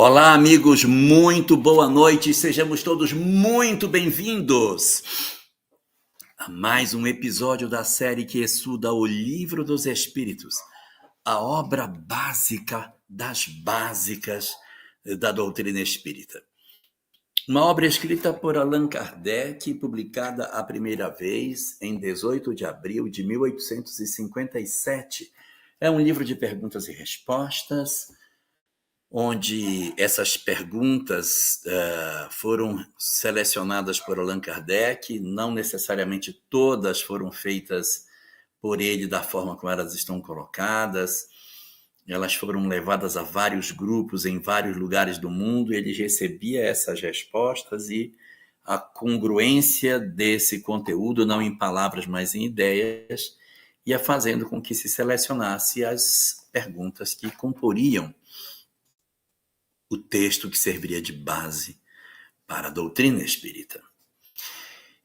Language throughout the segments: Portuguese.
Olá, amigos, muito boa noite, sejamos todos muito bem-vindos a mais um episódio da série que estuda o Livro dos Espíritos, a obra básica das básicas da doutrina espírita. Uma obra escrita por Allan Kardec, publicada a primeira vez em 18 de abril de 1857. É um livro de perguntas e respostas, onde essas perguntas foram selecionadas por Allan Kardec, não necessariamente todas foram feitas por ele da forma como elas estão colocadas, elas foram levadas a vários grupos em vários lugares do mundo, ele recebia essas respostas e a congruência desse conteúdo, não em palavras, mas em ideias, ia fazendo com que se selecionasse as perguntas que comporiam o texto que serviria de base para a doutrina espírita.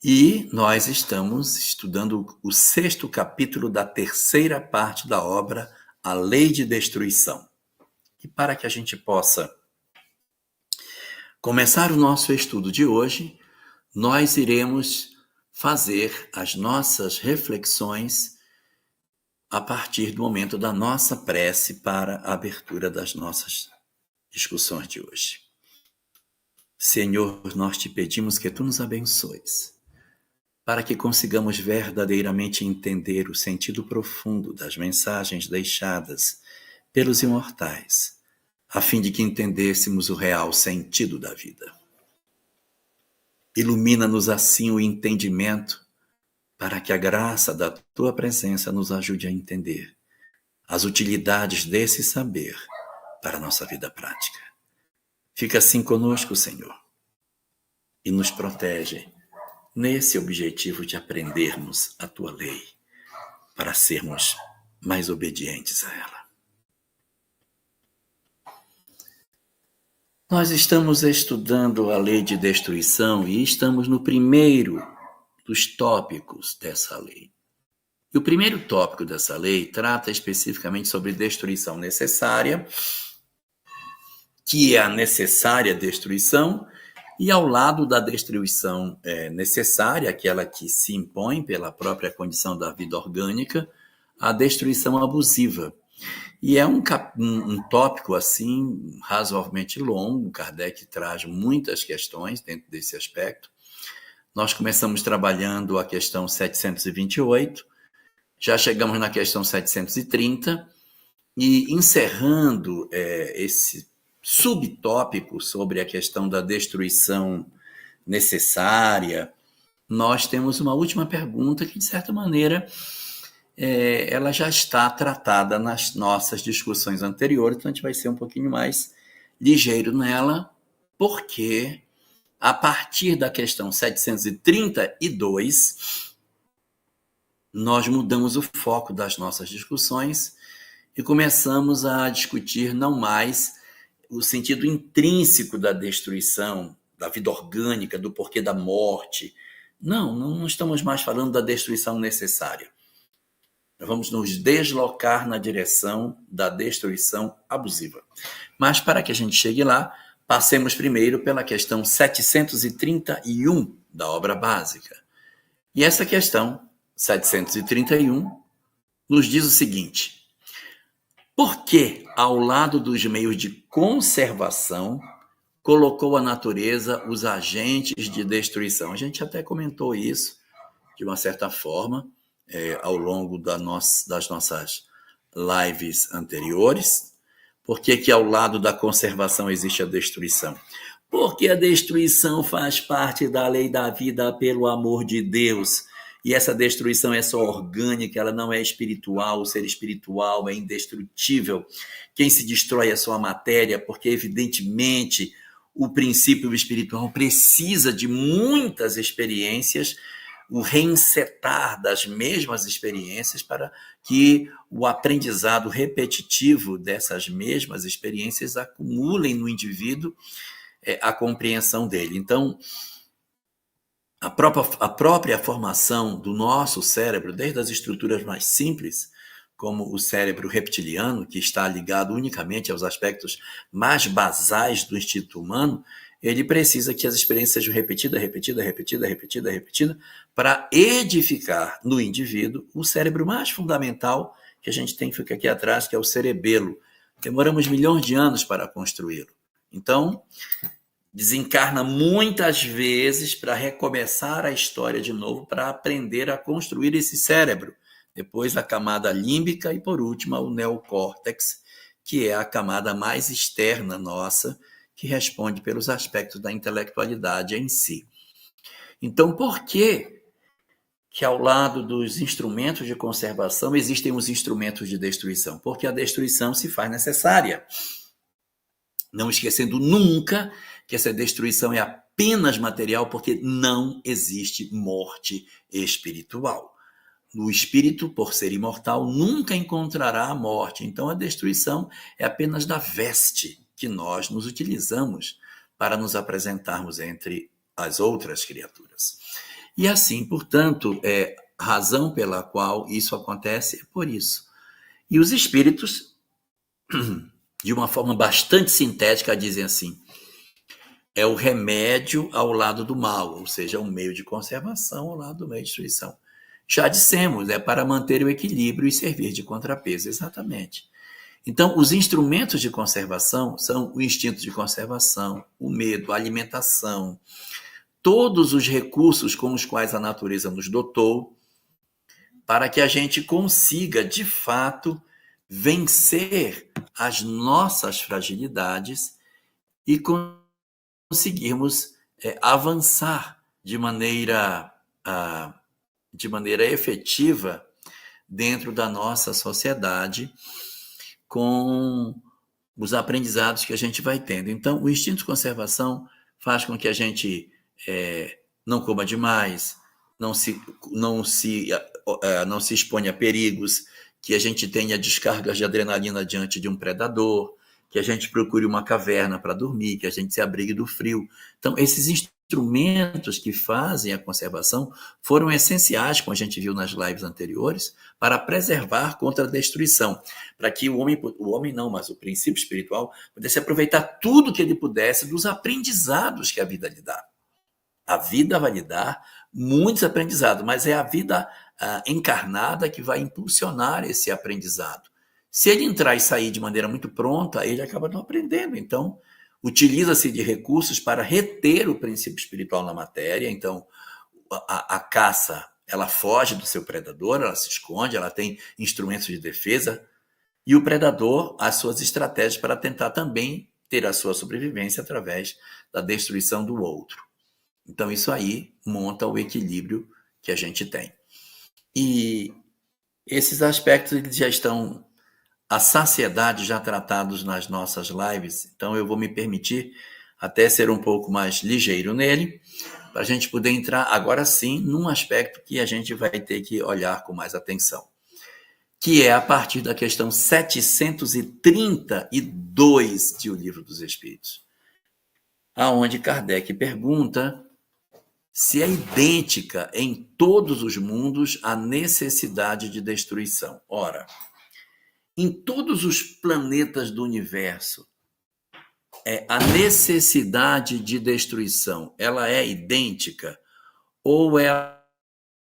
E nós estamos estudando o 6º capítulo da 3ª parte da obra A Lei de Destruição. E para que a gente possa começar o nosso estudo de hoje, nós iremos fazer as nossas reflexões a partir do momento da nossa prece para a abertura das nossas discussões de hoje. Senhor, nós te pedimos que tu nos abençoes, para que consigamos verdadeiramente entender o sentido profundo das mensagens deixadas pelos imortais, a fim de que entendêssemos o real sentido da vida. Ilumina-nos assim o entendimento, para que a graça da tua presença nos ajude a entender as utilidades desse saber para a nossa vida prática. Fica assim conosco, Senhor, e nos protege nesse objetivo de aprendermos a tua lei, para sermos mais obedientes a ela. Nós estamos estudando a lei de destruição e estamos no primeiro dos tópicos dessa lei. E o primeiro tópico dessa lei trata especificamente sobre destruição necessária, que é a necessária destruição, e ao lado da destruição necessária, aquela que se impõe pela própria condição da vida orgânica, a destruição abusiva. E é um tópico assim razoavelmente longo, Kardec traz muitas questões dentro desse aspecto. Nós começamos trabalhando a questão 728, já chegamos na questão 730, e encerrando esse subtópico sobre a questão da destruição necessária, nós temos uma última pergunta que, de certa maneira, ela já está tratada nas nossas discussões anteriores, então a gente vai ser um pouquinho mais ligeiro nela, porque a partir da questão 732, nós mudamos o foco das nossas discussões e começamos a discutir não mais o sentido intrínseco da destruição, da vida orgânica, do porquê da morte. Não estamos mais falando da destruição necessária. Nós vamos nos deslocar na direção da destruição abusiva. Mas para que a gente chegue lá, passemos primeiro pela questão 731 da obra básica. E essa questão, 731, nos diz o seguinte: por que, ao lado dos meios de conservação, colocou a natureza os agentes de destruição? A gente até comentou isso, de uma certa forma, ao longo das nossas lives anteriores. Por que ao lado da conservação existe a destruição? Porque a destruição faz parte da lei da vida pelo amor de Deus. E essa destruição é só orgânica, ela não é espiritual, o ser espiritual é indestrutível. Quem se destrói é só a matéria, porque evidentemente o princípio espiritual precisa de muitas experiências, o reencetar das mesmas experiências para que o aprendizado repetitivo dessas mesmas experiências acumulem no indivíduo a compreensão dele. Então, a própria formação do nosso cérebro, desde as estruturas mais simples, como o cérebro reptiliano, que está ligado unicamente aos aspectos mais basais do instinto humano, ele precisa que as experiências sejam repetidas, para edificar no indivíduo o cérebro mais fundamental que a gente tem, fica aqui atrás, que é o cerebelo. Demoramos milhões de anos para construí-lo. Então, desencarna muitas vezes para recomeçar a história de novo, para aprender a construir esse cérebro. Depois a camada límbica e, por último, o neocórtex, que é a camada mais externa nossa, que responde pelos aspectos da intelectualidade em si. Então, por que ao lado dos instrumentos de conservação existem os instrumentos de destruição? Porque a destruição se faz necessária. Não esquecendo nunca que essa destruição é apenas material, porque não existe morte espiritual. O espírito, por ser imortal, nunca encontrará a morte. Então, a destruição é apenas da veste que nós nos utilizamos para nos apresentarmos entre as outras criaturas. E assim, portanto, a razão pela qual isso acontece é por isso. E os espíritos, de uma forma bastante sintética, dizem assim: é o remédio ao lado do mal, ou seja, um meio de conservação ao lado do meio de destruição. Já dissemos, é para manter o equilíbrio e servir de contrapeso, exatamente. Então, os instrumentos de conservação são o instinto de conservação, o medo, a alimentação, todos os recursos com os quais a natureza nos dotou, para que a gente consiga, de fato, vencer as nossas fragilidades e conseguirmos avançar de maneira efetiva dentro da nossa sociedade com os aprendizados que a gente vai tendo. Então, o instinto de conservação faz com que a gente não coma demais, não se exponha a perigos, que a gente tenha descargas de adrenalina diante de um predador, que a gente procure uma caverna para dormir, que a gente se abrigue do frio. Então, esses instrumentos que fazem a conservação foram essenciais, como a gente viu nas lives anteriores, para preservar contra a destruição, para que o homem não, mas o princípio espiritual pudesse aproveitar tudo que ele pudesse dos aprendizados que a vida lhe dá. A vida vai lhe dar muitos aprendizados, mas é a vida encarnada que vai impulsionar esse aprendizado. Se ele entrar e sair de maneira muito pronta, ele acaba não aprendendo. Então, utiliza-se de recursos para reter o princípio espiritual na matéria. Então, a caça, ela foge do seu predador, ela se esconde, ela tem instrumentos de defesa, e o predador, as suas estratégias para tentar também ter a sua sobrevivência através da destruição do outro. Então, isso aí monta o equilíbrio que a gente tem. E esses aspectos eles já estão à saciedade já tratados nas nossas lives, então eu vou me permitir até ser um pouco mais ligeiro nele, para a gente poder entrar agora sim num aspecto que a gente vai ter que olhar com mais atenção, que é a partir da questão 732 de O Livro dos Espíritos, aonde Kardec pergunta se é idêntica em todos os mundos a necessidade de destruição. Ora, em todos os planetas do universo, a necessidade de destruição, ela é idêntica ou ela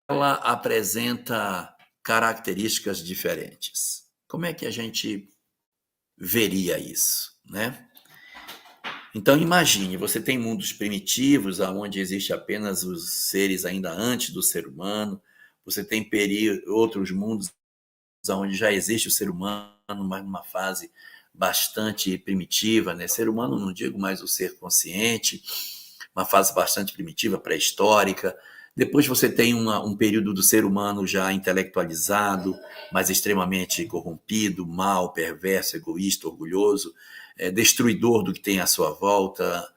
apresenta características diferentes? Como é que a gente veria isso, né? Então, imagine, você tem mundos primitivos, onde existe apenas os seres ainda antes do ser humano, você tem outros mundos onde já existe o ser humano, mas numa fase bastante primitiva, né? Ser humano, não digo mais o ser consciente, uma fase bastante primitiva, pré-histórica. Depois você tem um período do ser humano já intelectualizado, mas extremamente corrompido, mau, perverso, egoísta, orgulhoso, destruidor do que tem à sua volta,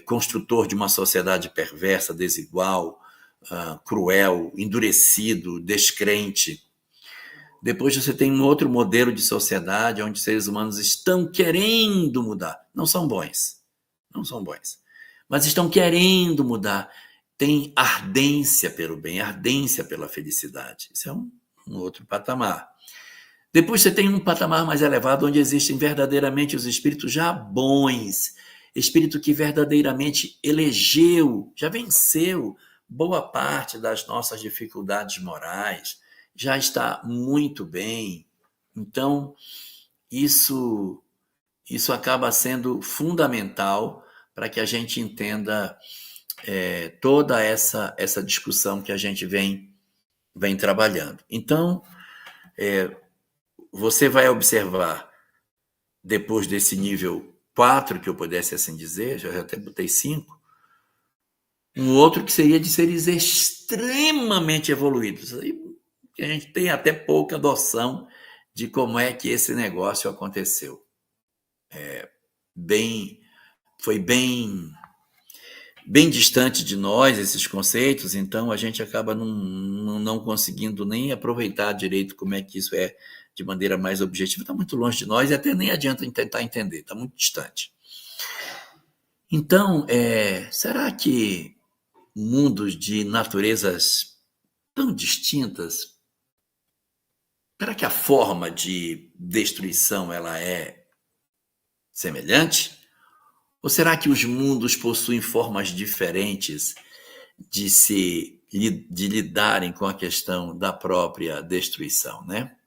construtor de uma sociedade perversa, desigual, cruel, endurecido, descrente. Depois você tem um outro modelo de sociedade onde os seres humanos estão querendo mudar. Não são bons, mas estão querendo mudar. Tem ardência pelo bem, ardência pela felicidade. Isso é um outro patamar. Depois você tem um patamar mais elevado, onde existem verdadeiramente os espíritos já bons, espírito que verdadeiramente elegeu, já venceu boa parte das nossas dificuldades morais, já está muito bem. Então, isso, isso acaba sendo fundamental para que a gente entenda toda essa discussão que a gente vem trabalhando. Então, você vai observar, depois desse nível 4 que eu pudesse assim dizer, já até botei 5, um outro que seria de seres extremamente evoluídos. Aí a gente tem até pouca noção de como é que esse negócio aconteceu. Bem, foi bem distante de nós esses conceitos, então a gente acaba não conseguindo nem aproveitar direito como é que isso é de maneira mais objetiva. Está muito longe de nós e até nem adianta tentar entender, está muito distante. Então, será que mundos de naturezas tão distintas, será que a forma de destruição ela é semelhante? Ou será que os mundos possuem formas diferentes de lidarem com a questão da própria destruição, né?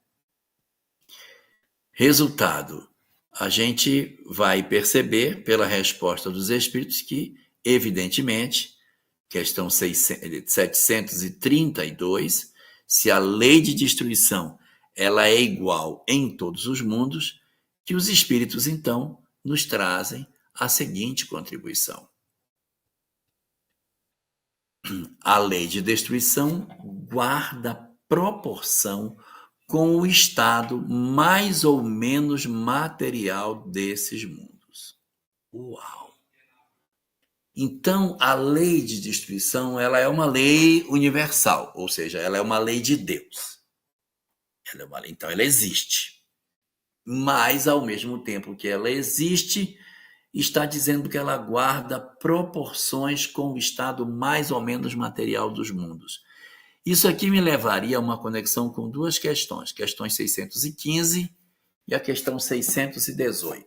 Resultado, a gente vai perceber pela resposta dos espíritos que, evidentemente, questão 732, se a lei de destruição ela é igual em todos os mundos, que os espíritos então nos trazem a seguinte contribuição: a lei de destruição guarda proporção com o estado mais ou menos material desses mundos. Uau! Então, a lei de destruição ela é uma lei universal, ou seja, ela é uma lei de Deus. Então, ela existe. Mas, ao mesmo tempo que ela existe, está dizendo que ela guarda proporções com o estado mais ou menos material dos mundos. Isso aqui me levaria a uma conexão com duas questões, questões 615 e a questão 618.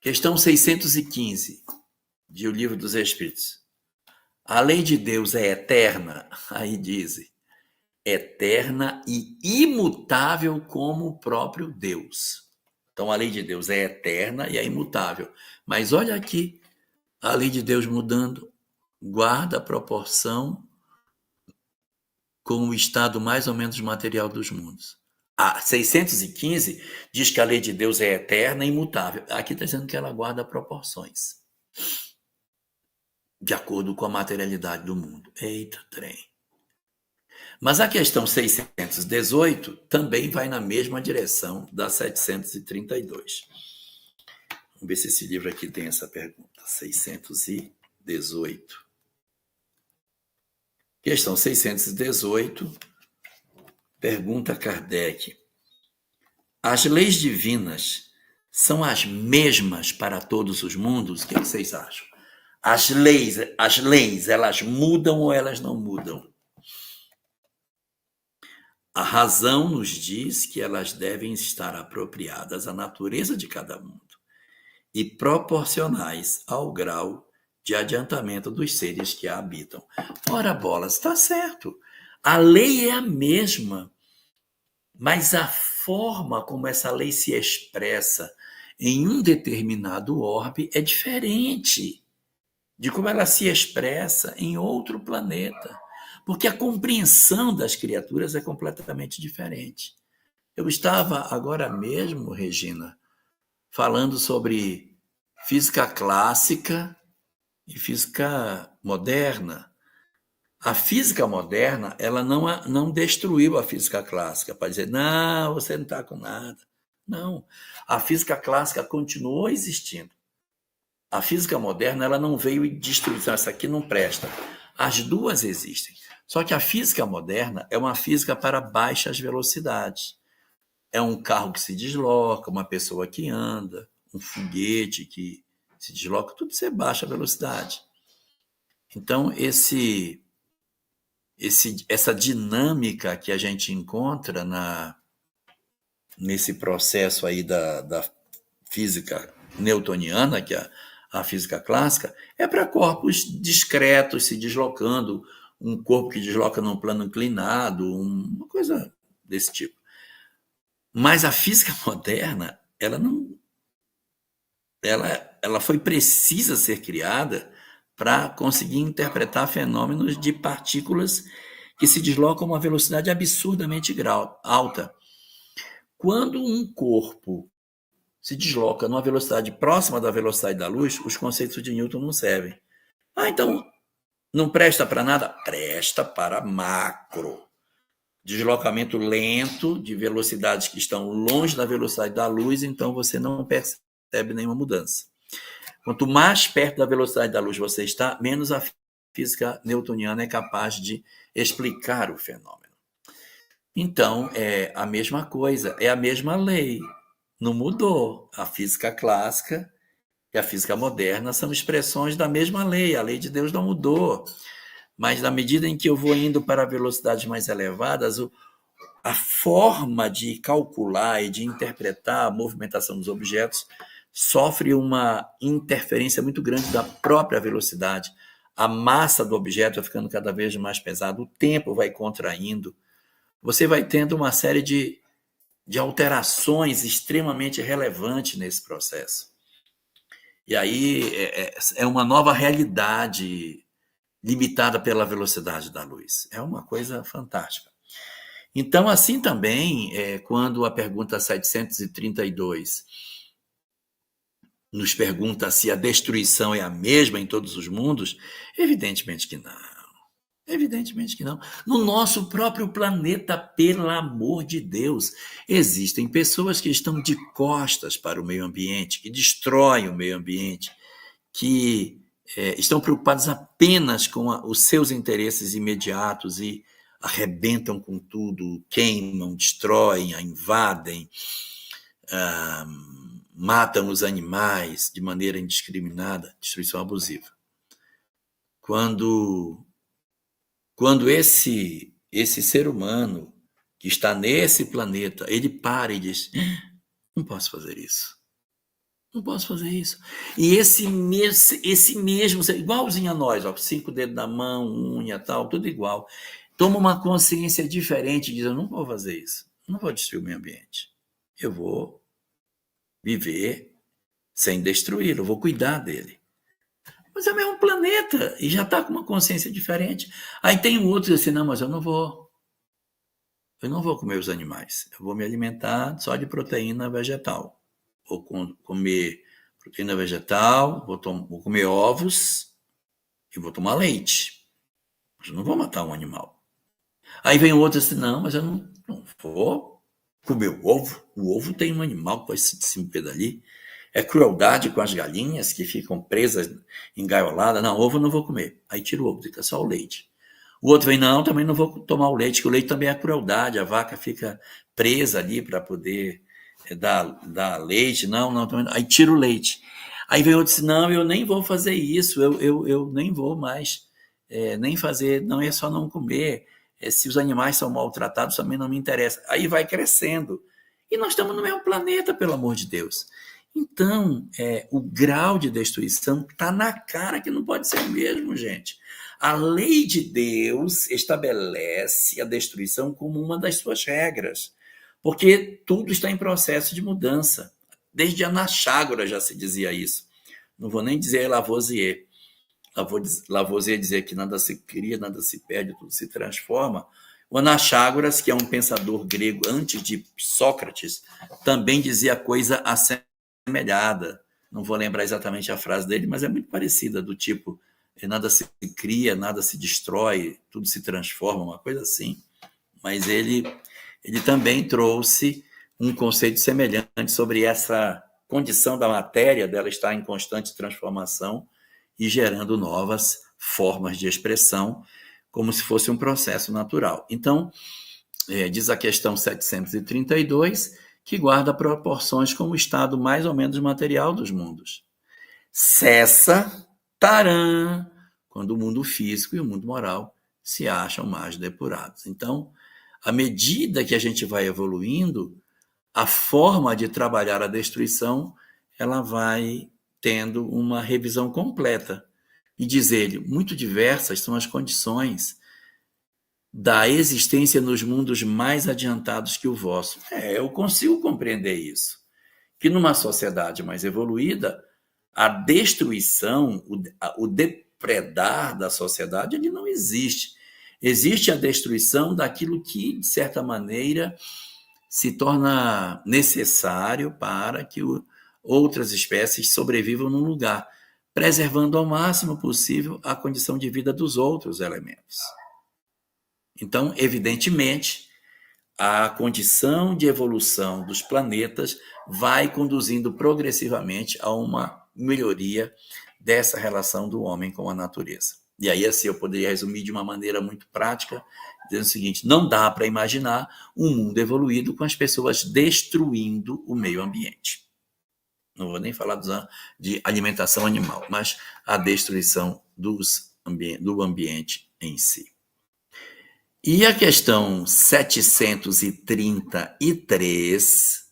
Questão 615, de O Livro dos Espíritos. A lei de Deus é eterna, aí dizem, eterna e imutável como o próprio Deus. Então, a lei de Deus é eterna e é imutável. Mas olha aqui, a lei de Deus mudando, guarda a proporção com o estado mais ou menos material dos mundos. A 615 diz que a lei de Deus é eterna e imutável. Aqui está dizendo que ela guarda proporções, de acordo com a materialidade do mundo. Eita, trem. Mas a questão 618 também vai na mesma direção da 732. Vamos ver se esse livro aqui tem essa pergunta. 618. Questão 618, pergunta Kardec: as leis divinas são as mesmas para todos os mundos? O que vocês acham? As leis, elas mudam ou elas não mudam? A razão nos diz que elas devem estar apropriadas à natureza de cada mundo e proporcionais ao grau de adiantamento dos seres que a habitam. Ora, bolas, está certo. A lei é a mesma, mas a forma como essa lei se expressa em um determinado orbe é diferente de como ela se expressa em outro planeta. Porque a compreensão das criaturas é completamente diferente. Eu estava agora mesmo, Regina, falando sobre física clássica e física moderna. A física moderna, ela não destruiu a física clássica para dizer, não, você não está com nada. Não, a física clássica continuou existindo. A física moderna, ela não veio e destruiu, essa aqui não presta. As duas existem. Só que a física moderna é uma física para baixas velocidades. É um carro que se desloca, uma pessoa que anda, um foguete que se desloca, tudo isso é baixa velocidade. Então, essa dinâmica que a gente encontra nesse processo aí da física newtoniana, que é a física clássica, é para corpos discretos se deslocando, um corpo que desloca num plano inclinado, uma coisa desse tipo. Mas a física moderna, ela não, ela foi precisa ser criada para conseguir interpretar fenômenos de partículas que se deslocam a uma velocidade absurdamente alta. Quando um corpo se desloca numa velocidade próxima da velocidade da luz, os conceitos de Newton não servem. Ah, então não presta para nada? Presta para macro. Deslocamento lento de velocidades que estão longe da velocidade da luz, então você não percebe nenhuma mudança. Quanto mais perto da velocidade da luz você está, menos a física newtoniana é capaz de explicar o fenômeno. Então, é a mesma coisa, é a mesma lei. Não mudou. A física clássica e a física moderna são expressões da mesma lei. A lei de Deus não mudou. Mas na medida em que eu vou indo para velocidades mais elevadas, a forma de calcular e de interpretar a movimentação dos objetos sofre uma interferência muito grande da própria velocidade. A massa do objeto vai ficando cada vez mais pesada, o tempo vai contraindo. Você vai tendo uma série de alterações extremamente relevantes nesse processo. E aí é uma nova realidade limitada pela velocidade da luz. É uma coisa fantástica. Então, assim também, quando a pergunta 732 nos pergunta se a destruição é a mesma em todos os mundos, evidentemente que não. Evidentemente que não. No nosso próprio planeta, pelo amor de Deus, existem pessoas que estão de costas para o meio ambiente, que destroem o meio ambiente, que estão preocupadas apenas com os seus interesses imediatos e arrebentam com tudo, queimam, destroem, invadem, matam os animais de maneira indiscriminada, destruição abusiva. Quando esse ser humano que está nesse planeta, ele para e diz, não posso fazer isso. Não posso fazer isso. E esse mesmo, igualzinho a nós, ó, 5 dedos na mão, unha, tal, tudo igual. Toma uma consciência diferente e diz, eu não vou fazer isso. Não vou destruir o meio ambiente. Eu vou viver sem destruí-lo, eu vou cuidar dele. Mas é o mesmo planeta e já está com uma consciência diferente. Aí tem um outro que diz assim, não, mas eu não vou comer os animais. Eu vou me alimentar só de proteína vegetal. Vou comer proteína vegetal, vou comer ovos e vou tomar leite. Mas eu não vou matar um animal. Aí vem outro assim, não, mas eu não vou comer o ovo. O ovo tem um animal que vai se meter dali. É crueldade com as galinhas que ficam presas, engaioladas. Não, ovo eu não vou comer. Aí tira o ovo, fica só o leite. O outro vem, não, também não vou tomar o leite, que o leite também é crueldade. A vaca fica presa ali para poder dar leite. Não, também não. Aí tira o leite. Aí vem outro e diz, não, eu nem vou fazer isso, eu nem vou mais nem fazer, não é só não comer. Se os animais são maltratados, também não me interessa. Aí vai crescendo. E nós estamos no mesmo planeta, pelo amor de Deus. Então, o grau de destruição está na cara que não pode ser o mesmo, gente. A lei de Deus estabelece a destruição como uma das suas regras, porque tudo está em processo de mudança. Desde Anaxágoras já se dizia isso. Não vou nem dizer Lavoisier. Lavoisier dizia que nada se cria, nada se perde, tudo se transforma. O Anaxágoras, que é um pensador grego antes de Sócrates, também dizia coisa assemelhada. Não vou lembrar exatamente a frase dele, mas é muito parecida, do tipo, nada se cria, nada se destrói, tudo se transforma, uma coisa assim. Mas ele também trouxe um conceito semelhante sobre essa condição da matéria, dela estar em constante transformação e gerando novas formas de expressão, como se fosse um processo natural. Então, diz a questão 732, que guarda proporções com o estado mais ou menos material dos mundos. Cessa, tarã, quando o mundo físico e o mundo moral se acham mais depurados. Então, à medida que a gente vai evoluindo, a forma de trabalhar a destruição, ela vai tendo uma revisão completa. E diz ele, muito diversas são as condições da existência nos mundos mais adiantados que o vosso. Eu consigo compreender isso. Que numa sociedade mais evoluída, a destruição, o depredar da sociedade, ele não existe. Existe a destruição daquilo que, de certa maneira, se torna necessário para que outras espécies sobrevivam num lugar, preservando ao máximo possível a condição de vida dos outros elementos. Então, evidentemente, a condição de evolução dos planetas vai conduzindo progressivamente a uma melhoria dessa relação do homem com a natureza. E aí, assim, eu poderia resumir de uma maneira muito prática, dizendo o seguinte: não dá para imaginar um mundo evoluído com as pessoas destruindo o meio ambiente. Não vou nem falar de alimentação animal, mas a destruição do ambiente em si. E a questão 733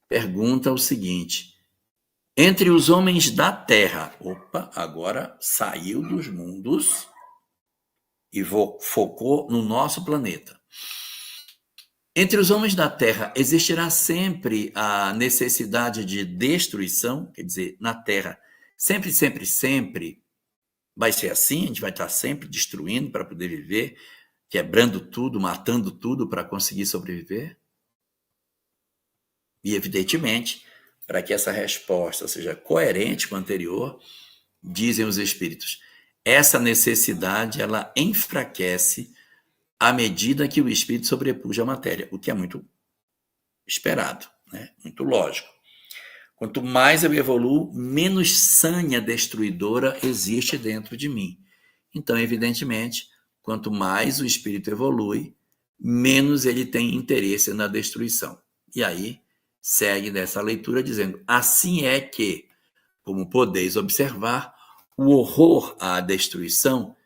pergunta o seguinte: entre os homens da Terra, agora saiu dos mundos e focou no nosso planeta. Entre os homens da Terra, existirá sempre a necessidade de destruição? Quer dizer, na Terra, sempre, sempre, sempre vai ser assim? A gente vai estar sempre destruindo para poder viver, quebrando tudo, matando tudo para conseguir sobreviver? E, evidentemente, para que essa resposta seja coerente com a anterior, dizem os espíritos, essa necessidade ela enfraquece à medida que o espírito sobrepuja a matéria, o que é muito esperado, né? Muito lógico. Quanto mais eu evoluo, menos sanha destruidora existe dentro de mim. Então, evidentemente, quanto mais o espírito evolui, menos ele tem interesse na destruição. E aí, segue dessa leitura dizendo, assim é que, como podeis observar, o horror à destruição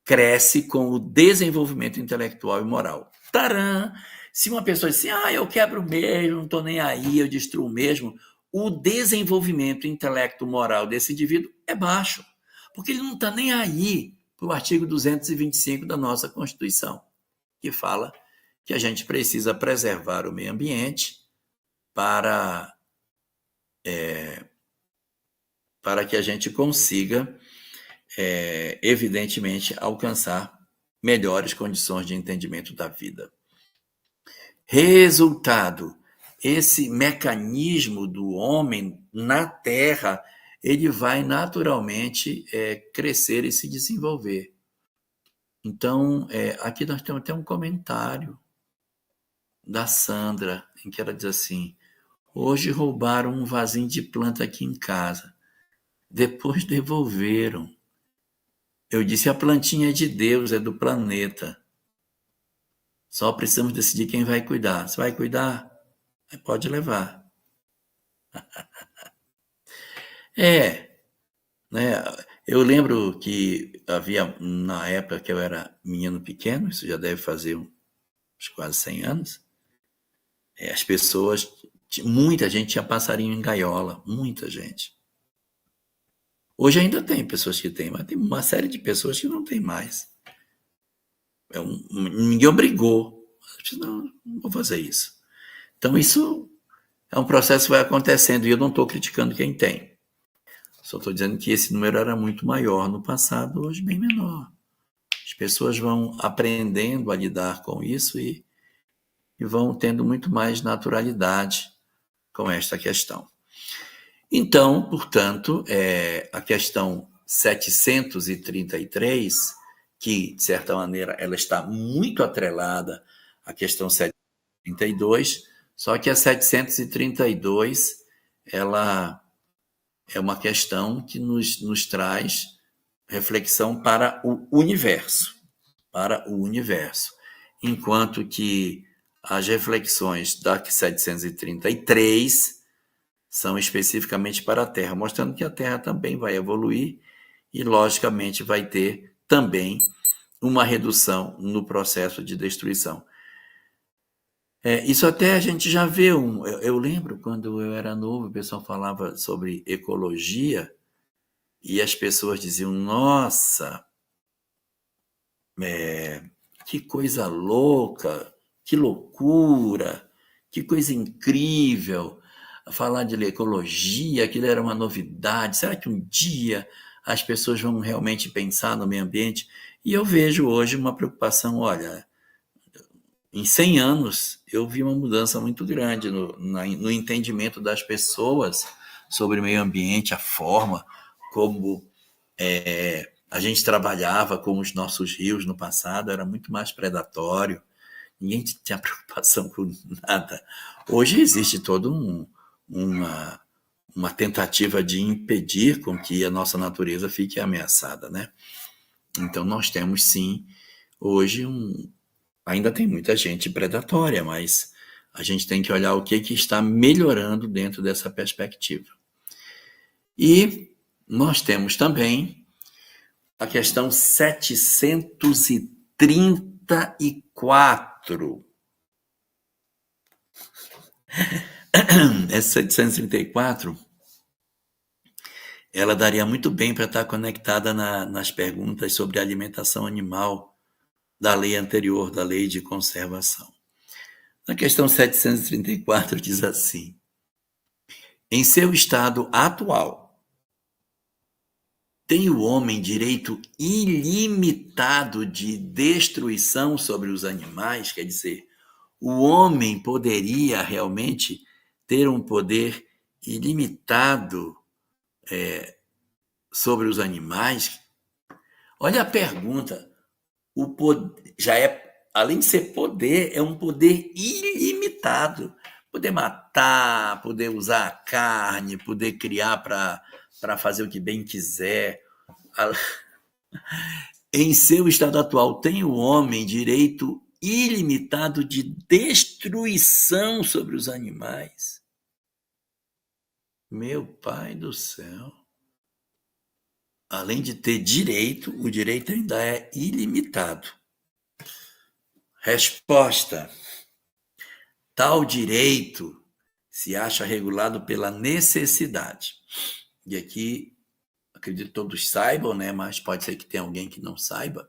cresce com o desenvolvimento intelectual e moral. Tcharam! Se uma pessoa diz assim, eu quebro mesmo, não estou nem aí, eu destruo mesmo, o desenvolvimento intelecto-moral desse indivíduo é baixo, porque ele não está nem aí para o artigo 225 da nossa Constituição, que fala que a gente precisa preservar o meio ambiente para que a gente consiga, evidentemente, alcançar melhores condições de entendimento da vida. Resultado, esse mecanismo do homem na Terra, ele vai naturalmente crescer e se desenvolver. Então, aqui nós temos até um comentário da Sandra, em que ela diz assim, hoje roubaram um vasinho de planta aqui em casa, depois devolveram. Eu disse, a plantinha é de Deus, é do planeta. Só precisamos decidir quem vai cuidar. Você vai cuidar? Pode levar. Né? Eu lembro que havia, na época que eu era menino pequeno, isso já deve fazer uns quase 100 anos, as pessoas, muita gente tinha passarinho em gaiola, muita gente. Hoje ainda tem pessoas que têm, mas tem uma série de pessoas que não tem mais. Ninguém obrigou. Não vou fazer isso. Então, isso é um processo que vai acontecendo e eu não estou criticando quem tem. Só estou dizendo que esse número era muito maior no passado, hoje bem menor. As pessoas vão aprendendo a lidar com isso e vão tendo muito mais naturalidade com esta questão. Então, portanto, a questão 733, que, de certa maneira, ela está muito atrelada à questão 732, só que a 732, ela é uma questão que nos traz reflexão para o universo, enquanto que as reflexões da 733 são especificamente para a Terra, mostrando que a Terra também vai evoluir e, logicamente, vai ter também uma redução no processo de destruição. Isso até a gente já vê. Eu lembro quando eu era novo, o pessoal falava sobre ecologia e as pessoas diziam: Nossa, que coisa louca, que loucura, que coisa incrível. Falar de ecologia, aquilo era uma novidade. Será que um dia as pessoas vão realmente pensar no meio ambiente? E eu vejo hoje uma preocupação, olha, em 100 anos eu vi uma mudança muito grande no entendimento das pessoas sobre o meio ambiente, a forma como a gente trabalhava com os nossos rios no passado, era muito mais predatório, ninguém tinha preocupação com nada. Hoje existe toda uma tentativa de impedir com que a nossa natureza fique ameaçada, né? Então nós temos sim, hoje, ainda tem muita gente predatória, mas a gente tem que olhar o que está melhorando dentro dessa perspectiva. E nós temos também a questão 734. Essa 734, ela daria muito bem para estar conectada nas perguntas sobre alimentação animal da lei anterior, da lei de conservação. Na questão 734 diz assim: em seu estado atual, tem o homem direito ilimitado de destruição sobre os animais? Quer dizer, o homem poderia realmente ter um poder ilimitado sobre os animais? Olha a pergunta. O poder já além de ser poder, é um poder ilimitado. Poder matar, poder usar a carne, poder criar para fazer o que bem quiser. Em seu estado atual, tem o homem direito ilimitado de destruição sobre os animais? Meu pai do céu. Além de ter direito, o direito ainda é ilimitado. Resposta: tal direito se acha regulado pela necessidade. E aqui, acredito que todos saibam, né? Mas pode ser que tenha alguém que não saiba.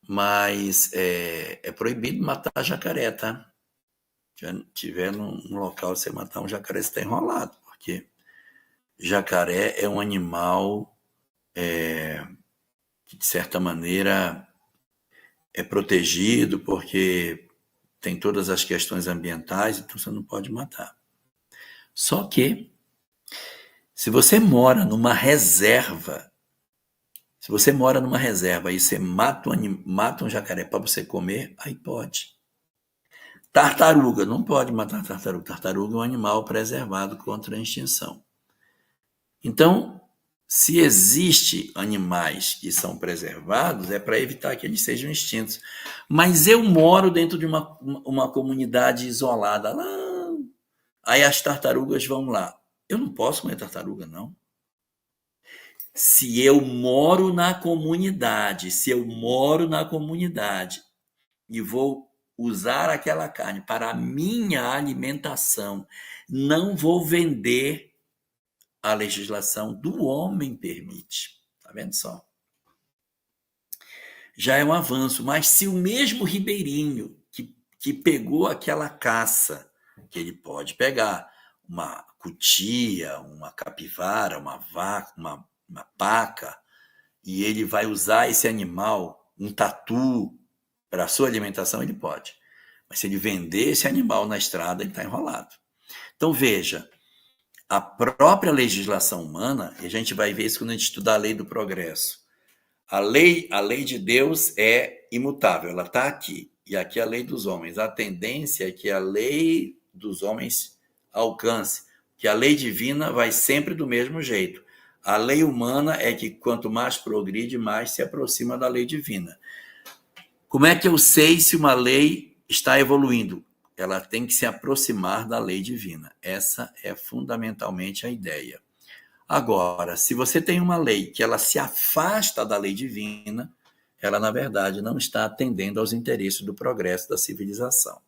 Mas é proibido matar jacaré, tá? Se tiver num local você matar um jacaré, você está enrolado, porque jacaré é um animal que, de certa maneira, é protegido, porque tem todas as questões ambientais, então você não pode matar. Só que, se você mora numa reserva, e você mata um jacaré para você comer, aí pode. Tartaruga, não pode matar tartaruga. Tartaruga é um animal preservado contra a extinção. Então, se existe animais que são preservados, é para evitar que eles sejam extintos. Mas eu moro dentro de uma comunidade isolada. Aí as tartarugas vão lá. Eu não posso comer tartaruga, não. Se eu moro na comunidade e vou usar aquela carne para a minha alimentação, não vou vender, a legislação do homem permite. Tá vendo só? Já é um avanço, mas se o mesmo ribeirinho que pegou aquela caça, que ele pode pegar uma cutia, uma capivara, uma vaca, uma paca, e ele vai usar esse animal, um tatu, para a sua alimentação, ele pode. Mas se ele vender esse animal na estrada, ele está enrolado. Então, veja, a própria legislação humana, e a gente vai ver isso quando a gente estudar a lei do progresso. A lei de Deus é imutável, ela está aqui. E aqui é a lei dos homens. A tendência é que a lei dos homens alcance, que a lei divina vai sempre do mesmo jeito. A lei humana é que quanto mais progride, mais se aproxima da lei divina. Como é que eu sei se uma lei está evoluindo? Ela tem que se aproximar da lei divina. Essa é fundamentalmente a ideia. Agora, se você tem uma lei que ela se afasta da lei divina, ela, na verdade, não está atendendo aos interesses do progresso da civilização.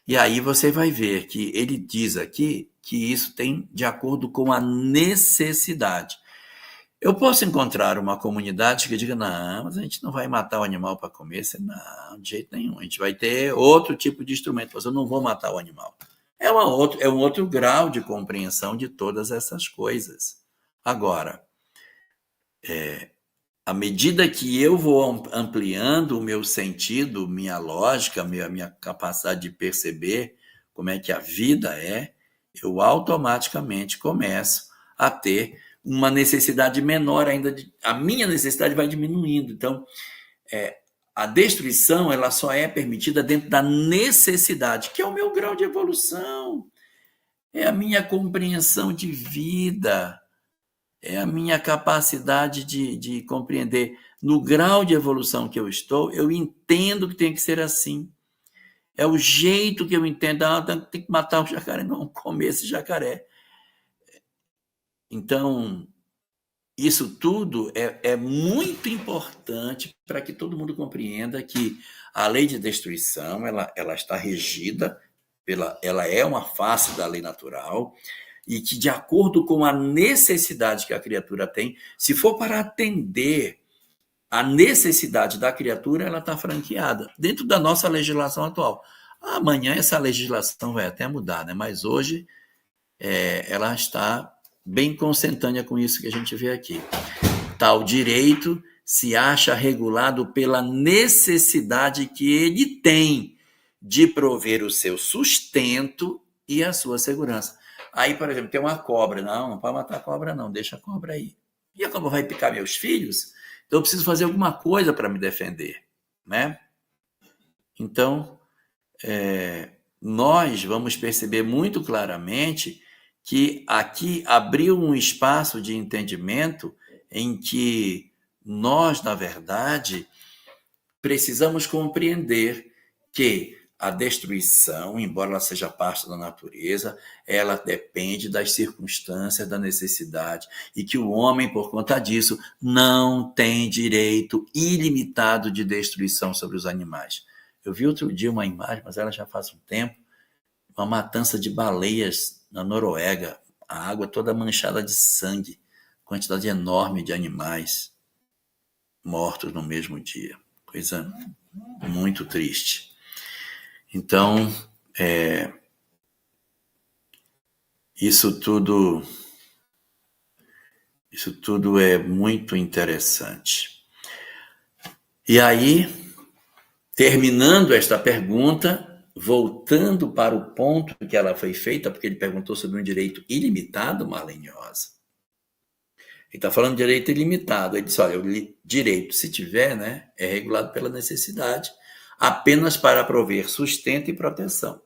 E aí você vai ver que ele diz aqui que isso tem de acordo com a necessidade. Eu posso encontrar uma comunidade que diga, não, mas a gente não vai matar o animal para comer. Não, de jeito nenhum. A gente vai ter outro tipo de instrumento, mas eu não vou matar o animal. É um outro grau de compreensão de todas essas coisas. Agora, à medida que eu vou ampliando o meu sentido, minha lógica, minha capacidade de perceber como é que a vida é, eu automaticamente começo a ter uma necessidade menor ainda. A minha necessidade vai diminuindo. Então, a destruição ela só é permitida dentro da necessidade, que é o meu grau de evolução, é a minha compreensão de vida, é a minha capacidade de compreender. No grau de evolução que eu estou, eu entendo que tem que ser assim. É o jeito que eu entendo. Tem que matar o jacaré, não comer esse jacaré. Então, isso tudo é muito importante para que todo mundo compreenda que a lei de destruição ela está regida, ela é uma face da lei natural, e que, de acordo com a necessidade que a criatura tem, se for para atender a necessidade da criatura, ela está franqueada, dentro da nossa legislação atual. Amanhã essa legislação vai até mudar, né? Mas hoje ela está bem consentânea com isso que a gente vê aqui. Tal direito se acha regulado pela necessidade que ele tem de prover o seu sustento e a sua segurança. Aí, por exemplo, tem uma cobra. Não pode matar a cobra, não. Deixa a cobra aí. E a cobra vai picar meus filhos? Então, eu preciso fazer alguma coisa para me defender, né? Então, nós vamos perceber muito claramente que aqui abriu um espaço de entendimento em que nós, na verdade, precisamos compreender que a destruição, embora ela seja parte da natureza, ela depende das circunstâncias, da necessidade, e que o homem, por conta disso, não tem direito ilimitado de destruição sobre os animais. Eu vi outro dia uma imagem, mas ela já faz um tempo, uma matança de baleias na Noruega, a água toda manchada de sangue, quantidade enorme de animais mortos no mesmo dia. Coisa muito triste. Então, isso tudo é muito interessante. E aí, terminando esta pergunta, voltando para o ponto que ela foi feita, porque ele perguntou sobre um direito ilimitado, Marlene Rosa. Ele está falando de direito ilimitado. Ele disse, olha, o direito, se tiver, né, é regulado pela necessidade, apenas para prover sustento e proteção.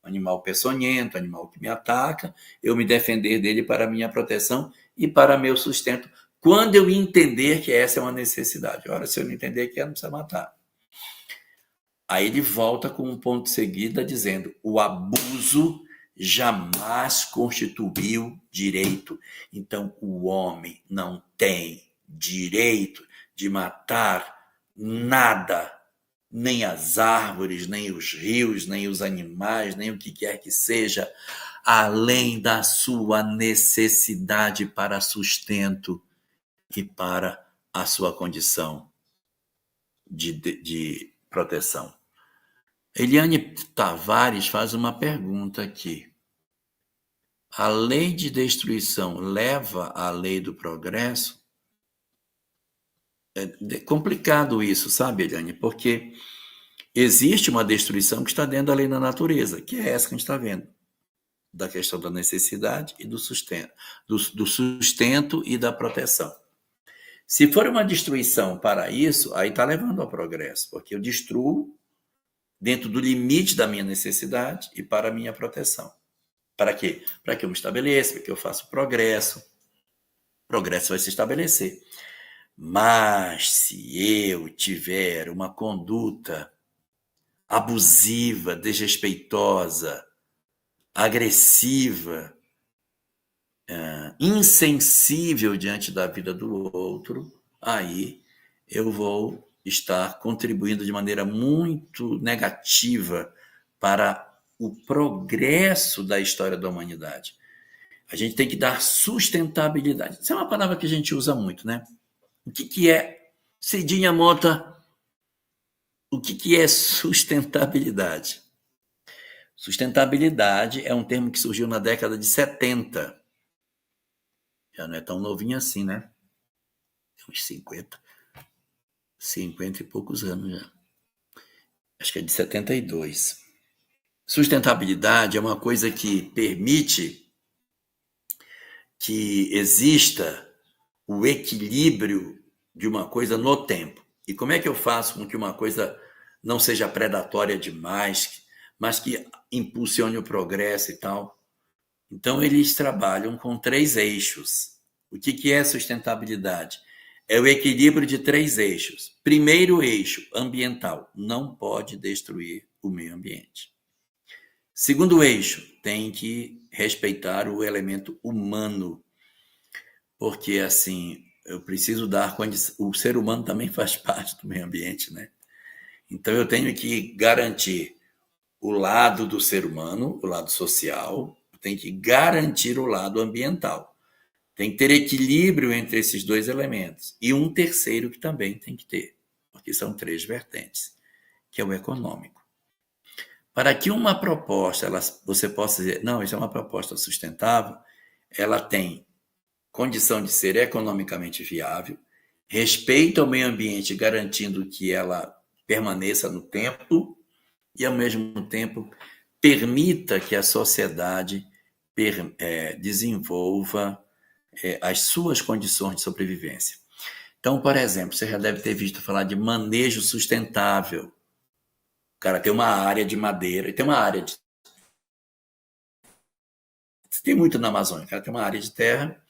Animal peçonhento, animal que me ataca, eu me defender dele para minha proteção e para meu sustento, quando eu entender que essa é uma necessidade. Ora, se eu não entender que não precisa matar. Aí ele volta com um ponto seguida dizendo, o abuso jamais constituiu direito. Então, o homem não tem direito de matar nada, nem as árvores, nem os rios, nem os animais, nem o que quer que seja, além da sua necessidade para sustento e para a sua condição de proteção. Eliane Tavares faz uma pergunta aqui. A lei de destruição leva à lei do progresso? É complicado isso, sabe, Eliane? Porque existe uma destruição que está dentro da lei da natureza, que é essa que a gente está vendo, da questão da necessidade e do sustento, do sustento e da proteção. Se for uma destruição para isso, aí está levando ao progresso, porque eu destruo dentro do limite da minha necessidade e para a minha proteção. Para quê? Para que eu me estabeleça, para que eu faça o progresso. O progresso vai se estabelecer. Mas se eu tiver uma conduta abusiva, desrespeitosa, agressiva, insensível diante da vida do outro, aí eu vou estar contribuindo de maneira muito negativa para o progresso da história da humanidade. A gente tem que dar sustentabilidade. Isso é uma palavra que a gente usa muito, né? O que é, Cidinha Mota, o que é sustentabilidade? Sustentabilidade é um termo que surgiu na década de 70. Já não é tão novinho assim, né? Tem uns 50 e poucos anos já. Acho que é de 72. Sustentabilidade é uma coisa que permite que exista o equilíbrio de uma coisa no tempo. E como é que eu faço com que uma coisa não seja predatória demais, mas que impulsione o progresso e tal? Então, eles trabalham com 3 eixos. O que é sustentabilidade? É o equilíbrio de 3 eixos. Primeiro eixo, ambiental. Não pode destruir o meio ambiente. Segundo eixo, tem que respeitar o elemento humano. Porque, assim, eu preciso dar condição. O ser humano também faz parte do meio ambiente, né? Então, eu tenho que garantir o lado do ser humano, o lado social, tem que garantir o lado ambiental. Tem que ter equilíbrio entre esses 2 elementos. E um terceiro que também tem que ter, porque são 3 vertentes, que é o econômico. Para que uma proposta, você possa dizer, não, isso é uma proposta sustentável, ela tem condição de ser economicamente viável, respeita ao meio ambiente, garantindo que ela permaneça no tempo e, ao mesmo tempo, permita que a sociedade desenvolva as suas condições de sobrevivência. Então, por exemplo, você já deve ter visto falar de manejo sustentável. O cara tem uma área de madeira e tem uma área de... Tem muito na Amazônia. O cara tem uma área de terra,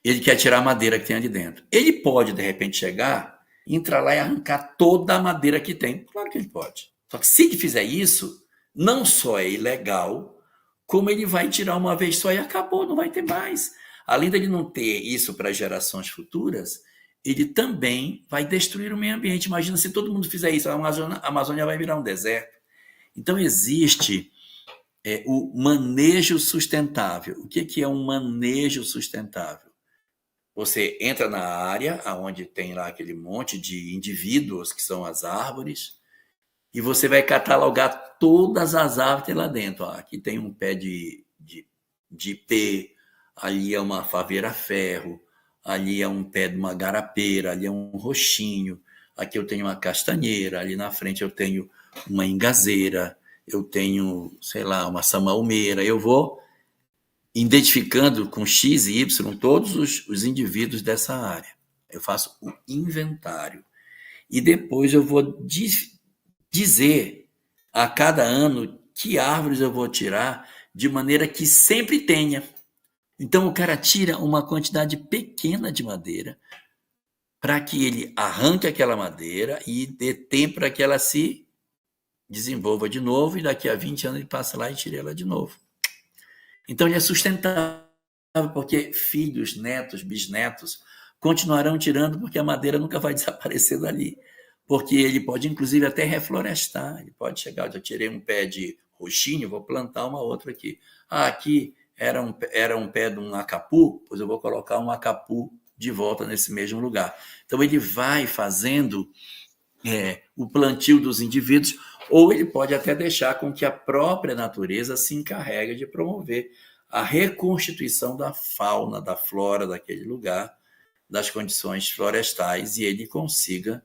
ele quer tirar a madeira que tem ali dentro. Ele pode, de repente, chegar, entrar lá e arrancar toda a madeira que tem. Claro que ele pode. Só que se ele fizer isso, não só é ilegal, como ele vai tirar uma vez só e acabou, não vai ter mais. Além dele não ter isso para gerações futuras, ele também vai destruir o meio ambiente. Imagina se todo mundo fizer isso, a Amazônia vai virar um deserto. Então, existe o manejo sustentável. O que é um manejo sustentável? Você entra na área onde tem lá aquele monte de indivíduos, que são as árvores, e você vai catalogar todas as árvores lá dentro. Aqui tem um pé de ipê, ali é uma faveira-ferro, ali é um pé de uma garapeira, ali é um roxinho, aqui eu tenho uma castanheira, ali na frente eu tenho uma engazeira, eu tenho, sei lá, uma samalmeira. Eu vou identificando com X e Y todos os indivíduos dessa área. Eu faço o inventário. E depois eu vou dizer a cada ano que árvores eu vou tirar, de maneira que sempre tenha. Então o cara tira uma quantidade pequena de madeira para que ele arranque aquela madeira e dê tempo para que ela se desenvolva de novo, e daqui a 20 anos ele passa lá e tira ela de novo. Então ele é sustentável, porque filhos, netos, bisnetos continuarão tirando, porque a madeira nunca vai desaparecer dali. Porque ele pode, inclusive, até reflorestar. Ele pode chegar, eu tirei um pé de roxinho, vou plantar uma outra aqui. Aqui era um pé de um acapu, pois eu vou colocar um acapu de volta nesse mesmo lugar. Então ele vai fazendo o plantio dos indivíduos, ou ele pode até deixar com que a própria natureza se encarregue de promover a reconstituição da fauna, da flora daquele lugar, das condições florestais, e ele consiga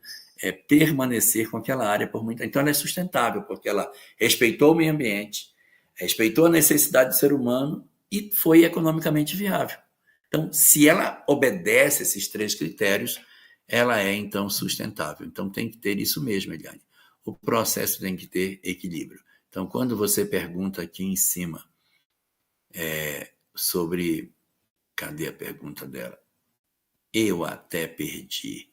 permanecer com aquela área por muito tempo. Então ela é sustentável, porque ela respeitou o meio ambiente, respeitou a necessidade do ser humano e foi economicamente viável. Então, se ela obedece esses 3 critérios, ela é, então, sustentável. Então, tem que ter isso mesmo, Eliane. O processo tem que ter equilíbrio. Então, quando você pergunta aqui em cima sobre... Cadê a pergunta dela? Eu até perdi.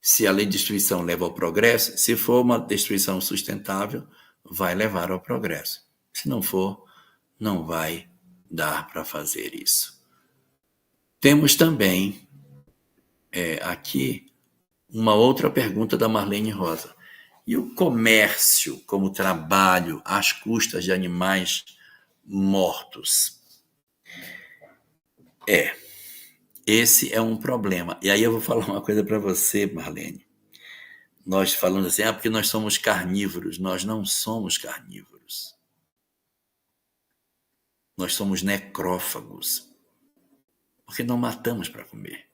Se a lei de destruição leva ao progresso, se for uma destruição sustentável, vai levar ao progresso. Se não for, não vai dar para fazer isso. Temos também aqui uma outra pergunta da Marlene Rosa. E o comércio como trabalho às custas de animais mortos? Esse é um problema. E aí eu vou falar uma coisa para você, Marlene. Nós falamos assim, porque nós somos carnívoros. Nós não somos carnívoros. Nós somos necrófagos. Porque não matamos para comer.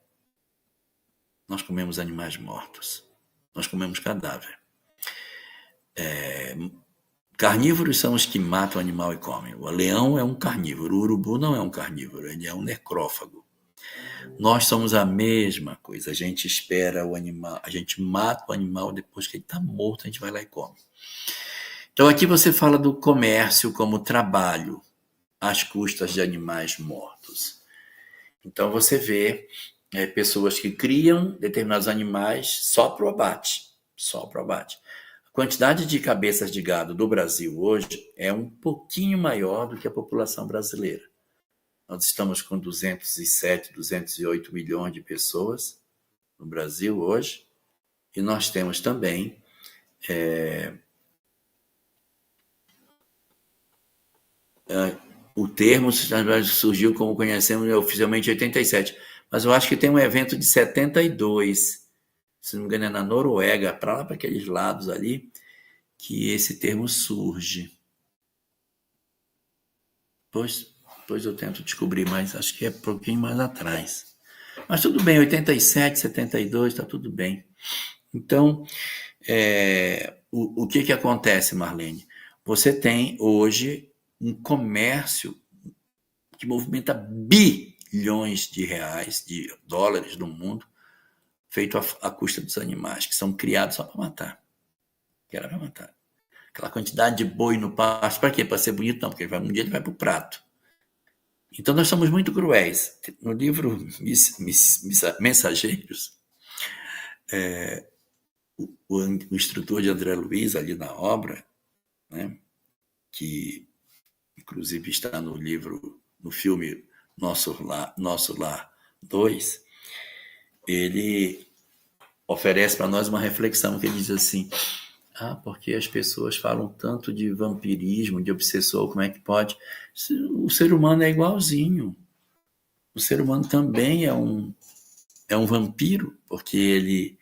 Nós comemos animais mortos. Nós comemos cadáver. Carnívoros são os que matam o animal e comem. O leão é um carnívoro. O urubu não é um carnívoro. Ele é um necrófago. Nós somos a mesma coisa. A gente espera o animal, a gente mata o animal, depois que ele está morto, a gente vai lá e come. Então aqui você fala do comércio como trabalho às custas de animais mortos. Então você vê pessoas que criam determinados animais só para o abate. Só para o abate. A quantidade de cabeças de gado do Brasil hoje é um pouquinho maior do que a população brasileira. Nós estamos com 207, 208 milhões de pessoas no Brasil hoje, e nós temos também o termo surgiu como conhecemos oficialmente em 87, mas eu acho que tem um evento de 72, se não me engano é na Noruega, para lá para aqueles lados ali, que esse termo surge. Depois eu tento descobrir, mas acho que é um pouquinho mais atrás. Mas tudo bem, 87, 72, está tudo bem. Então, o que acontece, Marlene? Você tem hoje um comércio que movimenta bilhões de reais, de dólares no mundo, feito à custa dos animais, que são criados só para matar. Que era para matar. Aquela quantidade de boi no pasto, para quê? Para ser bonito? Não, porque um dia ele vai para o prato. Então nós somos muito cruéis. No livro Mensageiros, o instrutor de André Luiz, ali na obra, né, que inclusive está no livro, no filme Nosso Lar 2, ele oferece para nós uma reflexão que ele diz assim, porque as pessoas falam tanto de vampirismo, de obsessor, como é que pode? O ser humano é igualzinho. O ser humano também é um vampiro, porque ele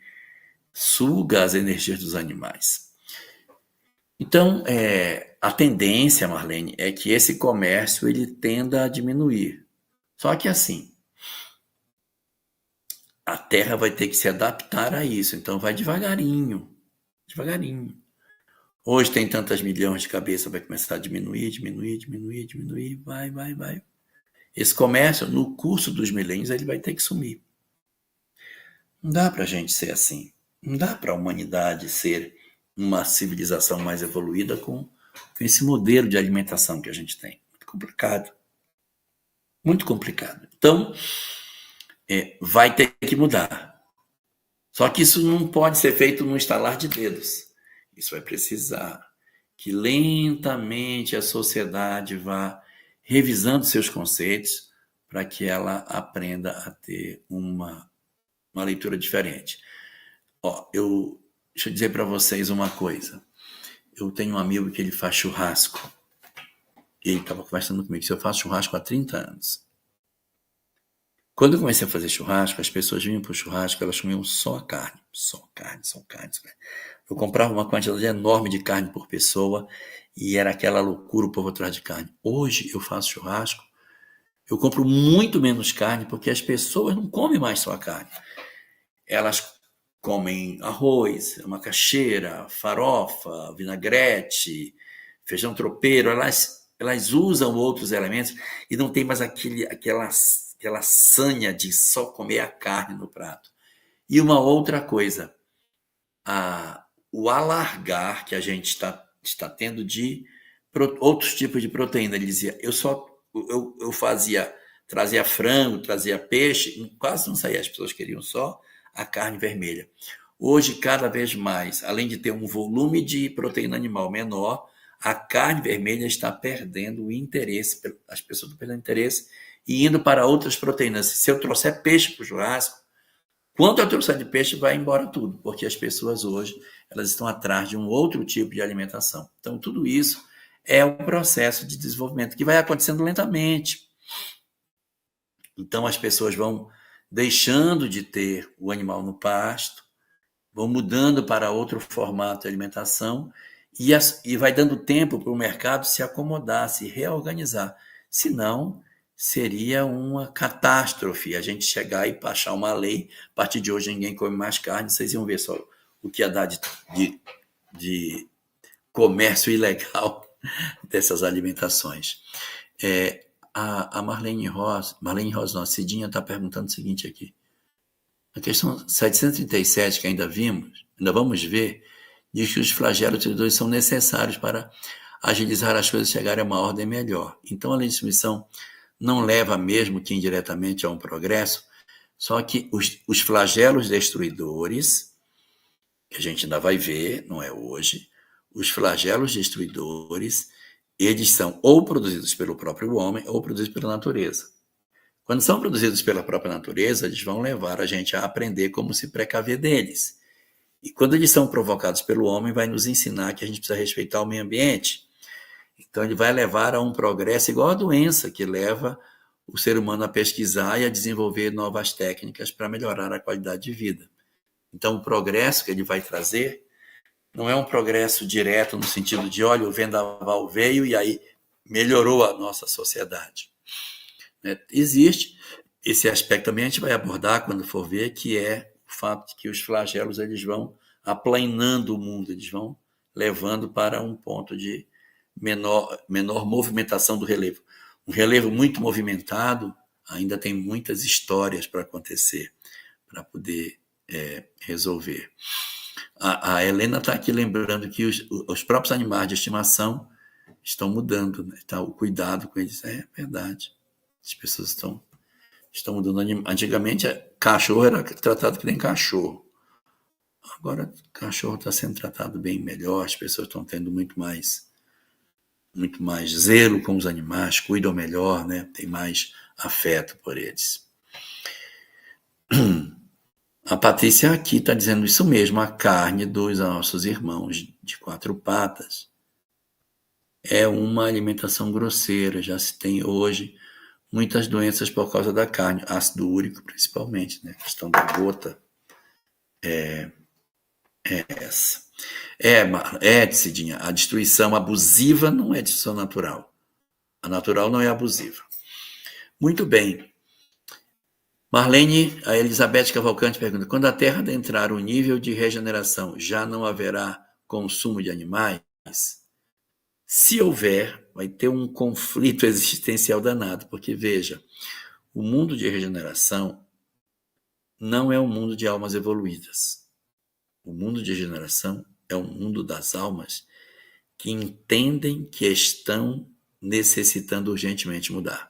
suga as energias dos animais. Então, a tendência, Marlene, é que esse comércio ele tenda a diminuir. Só que assim, a Terra vai ter que se adaptar a isso, então vai devagarinho. Hoje tem tantas milhões de cabeças, vai começar a diminuir, vai. Esse comércio, no curso dos milênios, ele vai ter que sumir. Não dá para a gente ser assim. Não dá para a humanidade ser uma civilização mais evoluída com esse modelo de alimentação que a gente tem. Muito complicado. Muito complicado. Então, vai ter que mudar. Só que isso não pode ser feito num estalar de dedos. Isso vai precisar que lentamente a sociedade vá revisando seus conceitos para que ela aprenda a ter uma leitura diferente. Deixa eu dizer para vocês uma coisa. Eu tenho um amigo que ele faz churrasco. Ele estava conversando comigo que eu faço churrasco há 30 anos. Quando eu comecei a fazer churrasco, as pessoas vinham para o churrasco, elas comiam só carne. Só carne. Eu comprava uma quantidade enorme de carne por pessoa e era aquela loucura o povo atrás de carne. Hoje eu faço churrasco, eu compro muito menos carne porque as pessoas não comem mais só carne. Elas comem arroz, macaxeira, farofa, vinagrete, feijão tropeiro, elas usam outros elementos e não tem mais aquela sanha de só comer a carne no prato. E uma outra coisa, o alargar que a gente está tendo de outros tipos de proteína. Ele dizia, eu trazia frango, trazia peixe, quase não saía, as pessoas queriam só a carne vermelha. Hoje, cada vez mais, além de ter um volume de proteína animal menor, a carne vermelha está perdendo o interesse, as pessoas estão perdendo interesse e indo para outras proteínas. Se eu trouxer peixe para o churrasco, quanto eu trouxer de peixe, vai embora tudo, porque as pessoas hoje elas estão atrás de um outro tipo de alimentação. Então, tudo isso é o processo de desenvolvimento que vai acontecendo lentamente. Então, as pessoas vão deixando de ter o animal no pasto, vão mudando para outro formato de alimentação e vai dando tempo para o mercado se acomodar, se reorganizar. Senão, seria uma catástrofe a gente chegar e baixar uma lei, a partir de hoje ninguém come mais carne, vocês iam ver só o que ia dar de comércio ilegal dessas alimentações. A Marlene Rosa, não, Cidinha está perguntando o seguinte aqui. A questão 737, que ainda vamos ver, diz que os flagelos destruidores são necessários para agilizar as coisas e chegarem a uma ordem melhor. Então, a lei de distribuição não leva mesmo que indiretamente a um progresso, só que os flagelos destruidores, que a gente ainda vai ver, não é hoje, os flagelos destruidores, eles são ou produzidos pelo próprio homem ou produzidos pela natureza. Quando são produzidos pela própria natureza, eles vão levar a gente a aprender como se precaver deles. E quando eles são provocados pelo homem, vai nos ensinar que a gente precisa respeitar o meio ambiente. Então, ele vai levar a um progresso igual a doença, que leva o ser humano a pesquisar e a desenvolver novas técnicas para melhorar a qualidade de vida. Então, o progresso que ele vai trazer não é um progresso direto no sentido de, olha, o vendaval veio e aí melhorou a nossa sociedade. Existe esse aspecto também, a gente vai abordar quando for ver, que é o fato de que os flagelos eles vão aplanando o mundo, eles vão levando para um ponto de menor movimentação do relevo. Um relevo muito movimentado ainda tem muitas histórias para acontecer, para poder resolver. A Helena está aqui lembrando que os próprios animais de estimação estão mudando, né? Tá, o cuidado com eles é verdade. As pessoas estão mudando. Antigamente, cachorro era tratado que nem cachorro. Agora, cachorro está sendo tratado bem melhor, as pessoas estão tendo muito mais zelo com os animais, cuidam melhor, né? Tem mais afeto por eles. A Patrícia aqui está dizendo isso mesmo, a carne dos nossos irmãos de quatro patas é uma alimentação grosseira, já se tem hoje muitas doenças por causa da carne, ácido úrico principalmente, né? A questão da gota é essa. Cidinha, a destruição abusiva não é destruição natural. A natural não é abusiva. Muito bem. Marlene, a Elizabeth Cavalcante pergunta, quando a Terra adentrar o nível de regeneração, já não haverá consumo de animais? Se houver, vai ter um conflito existencial danado, porque, veja, o mundo de regeneração não é um mundo de almas evoluídas. O mundo de regeneração é um mundo das almas que entendem que estão necessitando urgentemente mudar.